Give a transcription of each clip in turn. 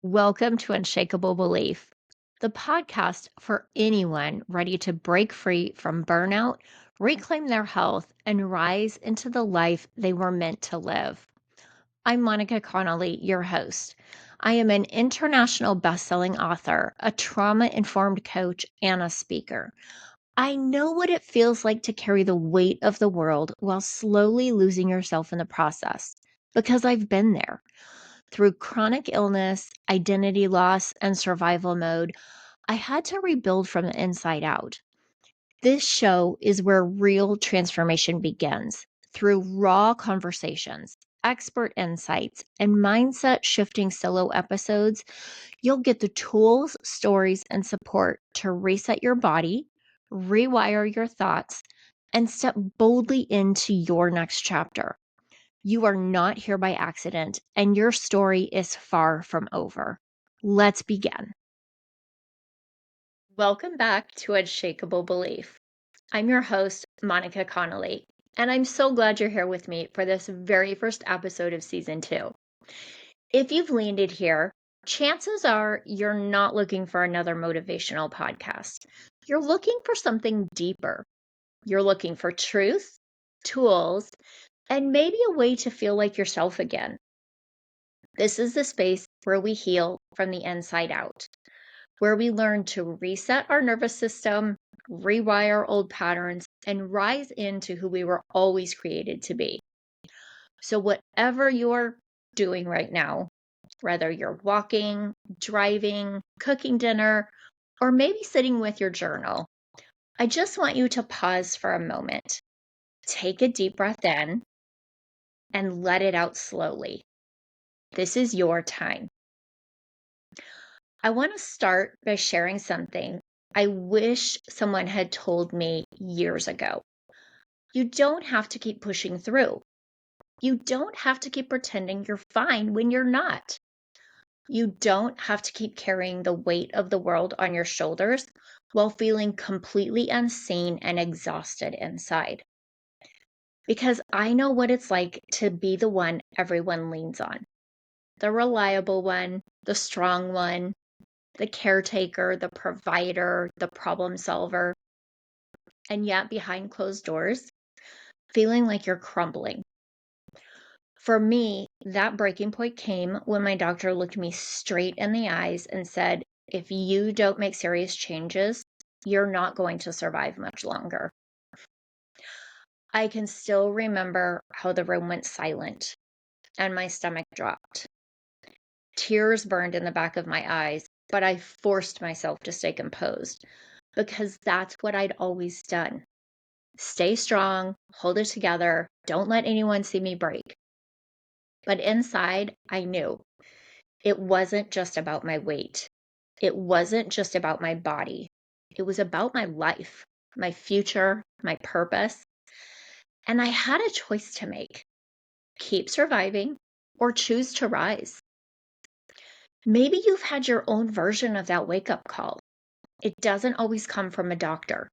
Welcome to Unshakeable Belief, the podcast for anyone ready to break free from burnout, reclaim their health, and rise into the life they were meant to live. I'm Monica Connolly, your host. I am an international best-selling author, a trauma-informed coach, and a speaker. I know what it feels like to carry the weight of the world while slowly losing yourself in the process, because I've been there. Through chronic illness, identity loss, and survival mode, I had to rebuild from the inside out. This show is where real transformation begins through raw conversations, expert insights, and mindset shifting solo episodes. You'll get the tools, stories, and support to reset your body, rewire your thoughts, and step boldly into your next chapter. You are not here by accident, and your story is far from over. Let's begin. Welcome back to Unshakable Belief. I'm your host, Monica Connolly, and I'm so glad you're here with me for this very first episode of season 2. If you've landed here, chances are you're not looking for another motivational podcast. You're looking for something deeper. You're looking for truth, tools, and maybe a way to feel like yourself again. This is the space where we heal from the inside out, where we learn to reset our nervous system, rewire old patterns, and rise into who we were always created to be. So, whatever you're doing right now, whether you're walking, driving, cooking dinner, or maybe sitting with your journal, I just want you to pause for a moment. Take a deep breath in and let it out slowly. This is your time. I want to start by sharing something I wish someone had told me years ago. You don't have to keep pushing through. You don't have to keep pretending you're fine when you're not. You don't have to keep carrying the weight of the world on your shoulders while feeling completely unseen and exhausted inside. Because I know what it's like to be the one everyone leans on. The reliable one, the strong one, the caretaker, the provider, the problem solver, and yet behind closed doors, feeling like you're crumbling. For me, that breaking point came when my doctor looked me straight in the eyes and said, if you don't make serious changes, you're not going to survive much longer. I can still remember how the room went silent and my stomach dropped. Tears burned in the back of my eyes, but I forced myself to stay composed because that's what I'd always done. Stay strong, hold it together, don't let anyone see me break. But inside, I knew it wasn't just about my weight. It wasn't just about my body. It was about my life, my future, my purpose. And I had a choice to make: keep surviving or choose to rise. Maybe you've had your own version of that wake-up call. It doesn't always come from a doctor.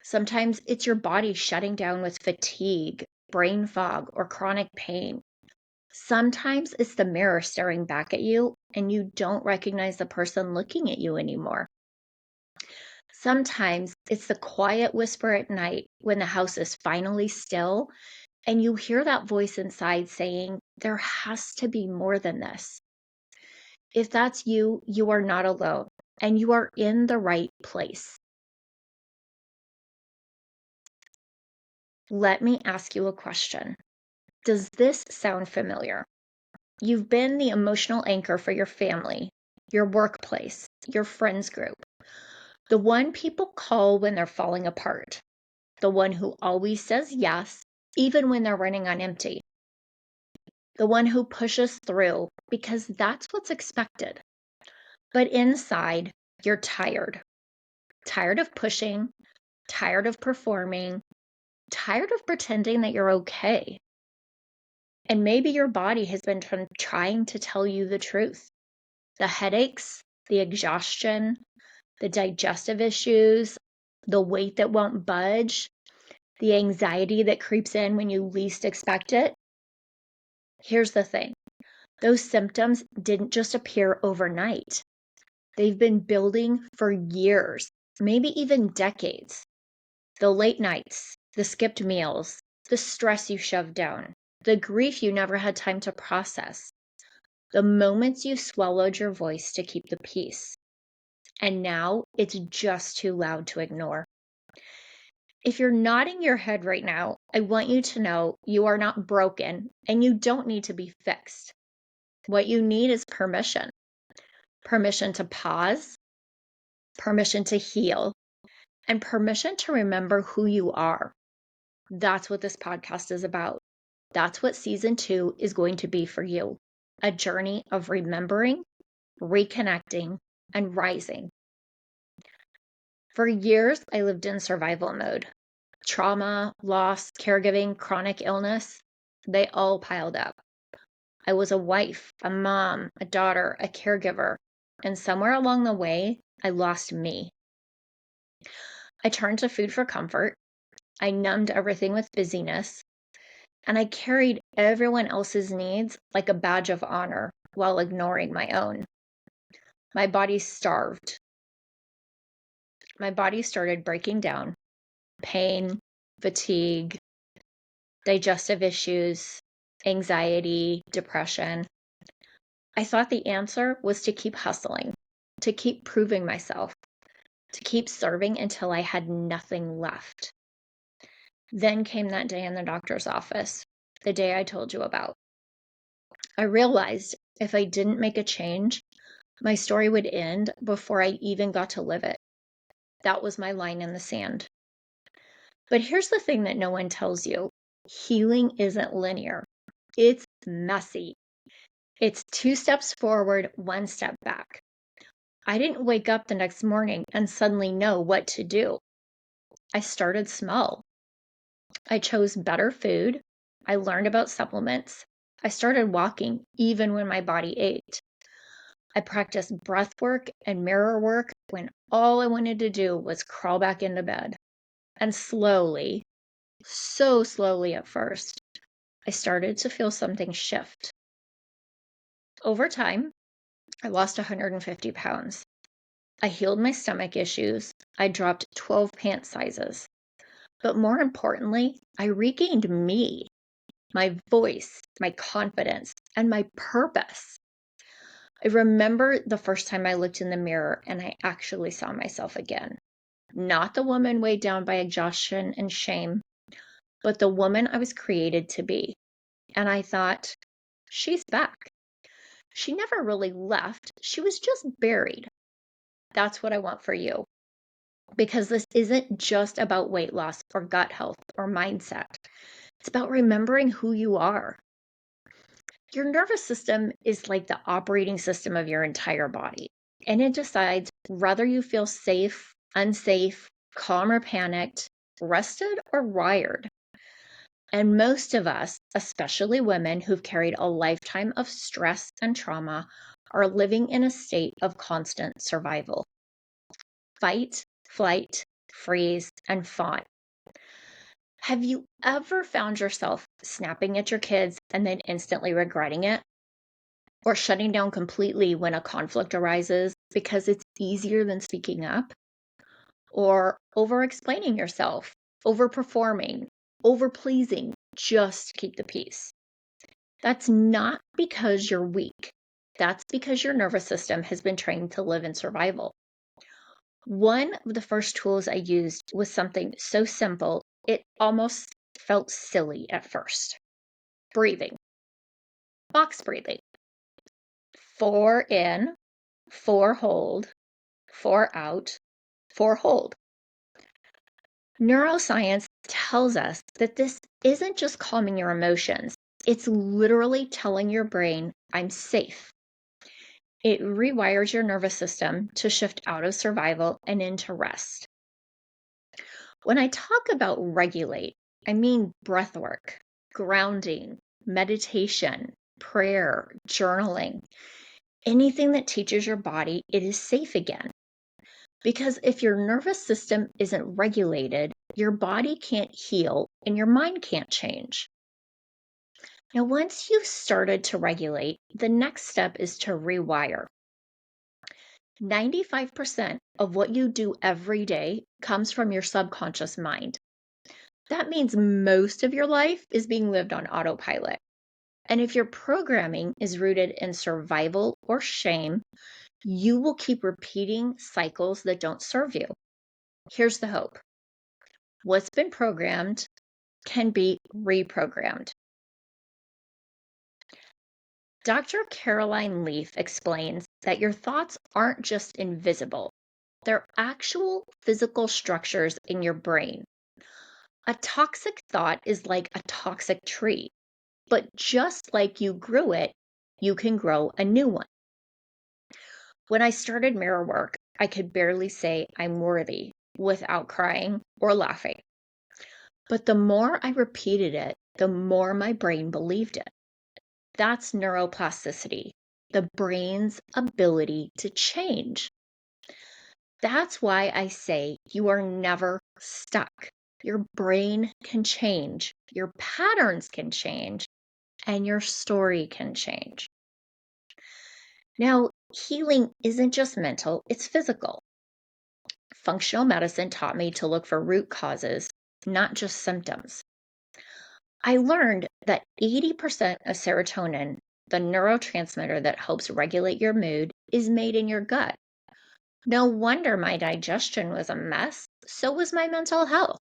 Sometimes it's your body shutting down with fatigue, brain fog, or chronic pain. Sometimes it's the mirror staring back at you and you don't recognize the person looking at you anymore. Sometimes it's the quiet whisper at night when the house is finally still and you hear that voice inside saying, there has to be more than this. If that's you, you are not alone and you are in the right place. Let me ask you a question. Does this sound familiar? You've been the emotional anchor for your family, your workplace, your friends group, the one people call when they're falling apart, the one who always says yes, even when they're running on empty, the one who pushes through because that's what's expected. But inside, you're tired. Tired of pushing, tired of performing, tired of pretending that you're okay. And maybe your body has been trying to tell you the truth. The headaches, the exhaustion, the digestive issues, the weight that won't budge, the anxiety that creeps in when you least expect it. Here's the thing. Those symptoms didn't just appear overnight. They've been building for years, maybe even decades. The late nights, the skipped meals, the stress you shoved down, the grief you never had time to process, the moments you swallowed your voice to keep the peace. And now it's just too loud to ignore. If you're nodding your head right now, I want you to know you are not broken and you don't need to be fixed. What you need is permission. Permission to pause, permission to heal, and permission to remember who you are. That's what this podcast is about. That's what season 2 is going to be for you. A journey of remembering, reconnecting, and rising. For years, I lived in survival mode. Trauma, loss, caregiving, chronic illness, they all piled up. I was a wife, a mom, a daughter, a caregiver, and somewhere along the way, I lost me. I turned to food for comfort. I numbed everything with busyness, and I carried everyone else's needs like a badge of honor while ignoring my own. My body starved. My body started breaking down. Pain, fatigue, digestive issues, anxiety, depression. I thought the answer was to keep hustling, to keep proving myself, to keep serving until I had nothing left. Then came that day in the doctor's office, the day I told you about. I realized if I didn't make a change, my story would end before I even got to live it. That was my line in the sand. But here's the thing that no one tells you. Healing isn't linear. It's messy. It's 2 steps forward, 1 step back. I didn't wake up the next morning and suddenly know what to do. I started small. I chose better food. I learned about supplements. I started walking even when my body ached. I practiced breath work and mirror work when all I wanted to do was crawl back into bed. And slowly, so slowly at first, I started to feel something shift. Over time, I lost 150 pounds. I healed my stomach issues. I dropped 12 pant sizes. But more importantly, I regained me, my voice, my confidence, and my purpose. I remember the first time I looked in the mirror and I actually saw myself again. Not the woman weighed down by exhaustion and shame, but the woman I was created to be. And I thought, she's back. She never really left. She was just buried. That's what I want for you. Because this isn't just about weight loss or gut health or mindset. It's about remembering who you are. Your nervous system is like the operating system of your entire body, and it decides whether you feel safe, unsafe, calm or panicked, rested or wired. And most of us, especially women who've carried a lifetime of stress and trauma, are living in a state of constant survival. Fight, flight, freeze, and fawn. Have you ever found yourself snapping at your kids and then instantly regretting it? Or shutting down completely when a conflict arises because it's easier than speaking up? Or over-explaining yourself, over-performing, over-pleasing just to keep the peace? That's not because you're weak. That's because your nervous system has been trained to live in survival. One of the first tools I used was something so simple, it almost felt silly at first. Breathing. Box breathing. 4 in, 4 hold, 4 out, 4 hold. Neuroscience tells us that this isn't just calming your emotions. It's literally telling your brain, I'm safe. It rewires your nervous system to shift out of survival and into rest. When I talk about regulate, I mean breath work, grounding, meditation, prayer, journaling, anything that teaches your body it is safe again. Because if your nervous system isn't regulated, your body can't heal and your mind can't change. Now, once you've started to regulate, the next step is to rewire. 95% of what you do every day comes from your subconscious mind. That means most of your life is being lived on autopilot. And if your programming is rooted in survival or shame, you will keep repeating cycles that don't serve you. Here's the hope: what's been programmed can be reprogrammed. Dr. Caroline Leaf explains that your thoughts aren't just invisible, they're actual physical structures in your brain. A toxic thought is like a toxic tree, but just like you grew it, you can grow a new one. When I started mirror work, I could barely say I'm worthy without crying or laughing. But the more I repeated it, the more my brain believed it. That's neuroplasticity, the brain's ability to change. That's why I say you are never stuck. Your brain can change, your patterns can change, and your story can change. Now, healing isn't just mental, it's physical. Functional medicine taught me to look for root causes, not just symptoms. I learned that 80% of serotonin, the neurotransmitter that helps regulate your mood, is made in your gut. No wonder my digestion was a mess, so was my mental health.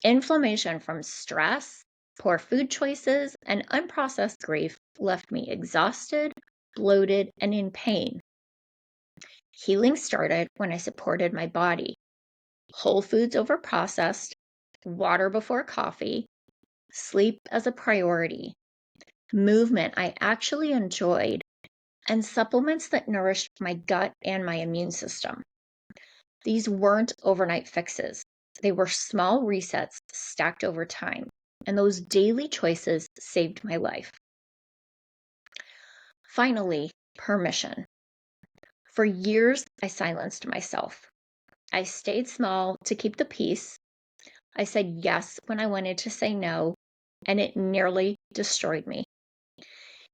Inflammation from stress, poor food choices, and unprocessed grief left me exhausted, bloated, and in pain. Healing started when I supported my body. Whole foods over processed, water before coffee, sleep as a priority, movement I actually enjoyed, and supplements that nourished my gut and my immune system. These weren't overnight fixes. They were small resets stacked over time, and those daily choices saved my life. Finally, permission. For years, I silenced myself. I stayed small to keep the peace. I said yes when I wanted to say no, and it nearly destroyed me.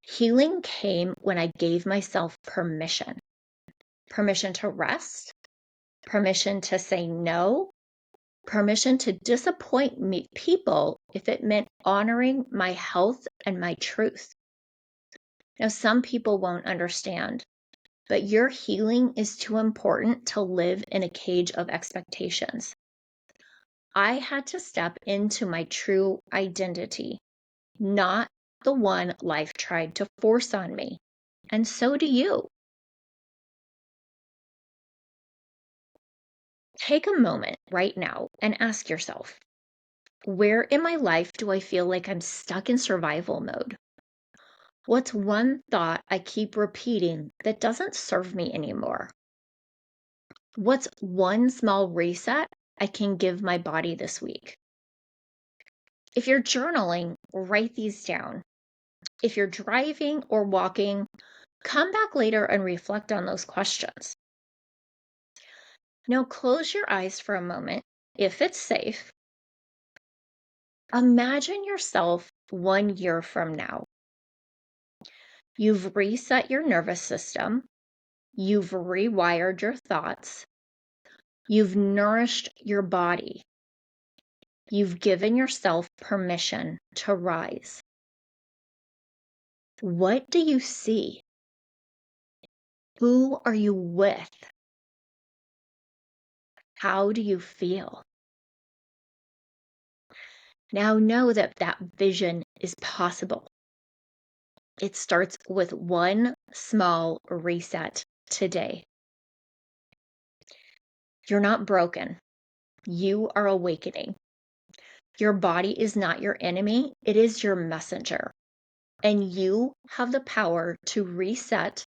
Healing came when I gave myself permission. Permission to rest, permission to say no, permission to disappoint me people if it meant honoring my health and my truth. Now, some people won't understand, but your healing is too important to live in a cage of expectations. I had to step into my true identity, not the one life tried to force on me. And so do you. Take a moment right now and ask yourself, where in my life do I feel like I'm stuck in survival mode? What's one thought I keep repeating that doesn't serve me anymore? What's one small reset I can give my body this week? If you're journaling, write these down. If you're driving or walking, come back later and reflect on those questions. Now close your eyes for a moment, if it's safe. Imagine yourself 1 year from now. You've reset your nervous system. You've rewired your thoughts. You've nourished your body. You've given yourself permission to rise. What do you see? Who are you with? How do you feel? Now know that that vision is possible. It starts with one small reset today. You're not broken. You are awakening. Your body is not your enemy, it is your messenger. And you have the power to reset,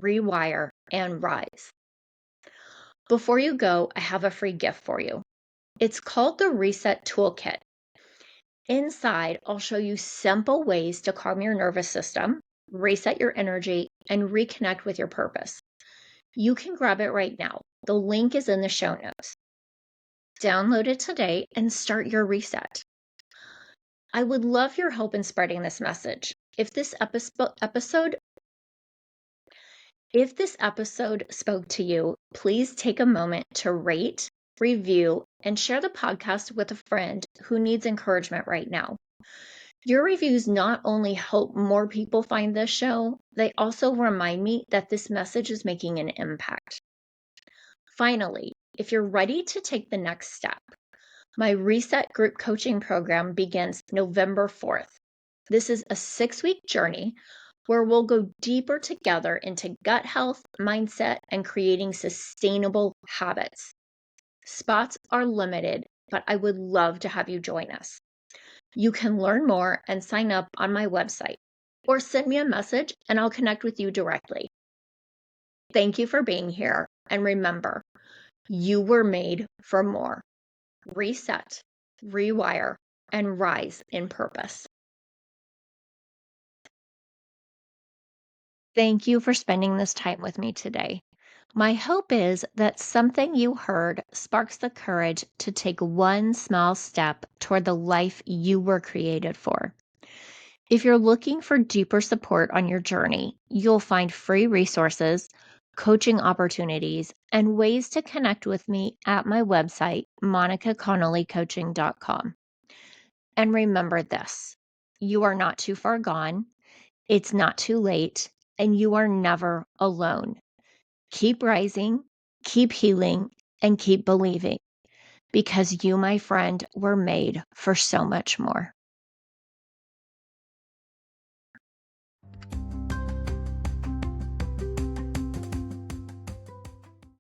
rewire, and rise. Before you go, I have a free gift for you. It's called the Reset Toolkit. Inside, I'll show you simple ways to calm your nervous system, reset your energy, and reconnect with your purpose. You can grab it right now. The link is in the show notes. Download it today and start your reset. I would love your help in spreading this message. If this episode spoke to you, please take a moment to rate, review, and share the podcast with a friend who needs encouragement right now. Your reviews not only help more people find this show, they also remind me that this message is making an impact. Finally, if you're ready to take the next step, my Reset group coaching program begins November 4th. This is a 6-week journey where we'll go deeper together into gut health, mindset, and creating sustainable habits. Spots are limited, but I would love to have you join us. You can learn more and sign up on my website, or send me a message and I'll connect with you directly. Thank you for being here, and remember, you were made for more. Reset, rewire, and rise in purpose. Thank you for spending this time with me today. My hope is that something you heard sparks the courage to take one small step toward the life you were created for. If you're looking for deeper support on your journey, you'll find free resources, coaching opportunities, and ways to connect with me at my website, monicaconnollycoaching.com. And remember this, you are not too far gone, it's not too late, and you are never alone. Keep rising, keep healing, and keep believing, because you, my friend, were made for so much more.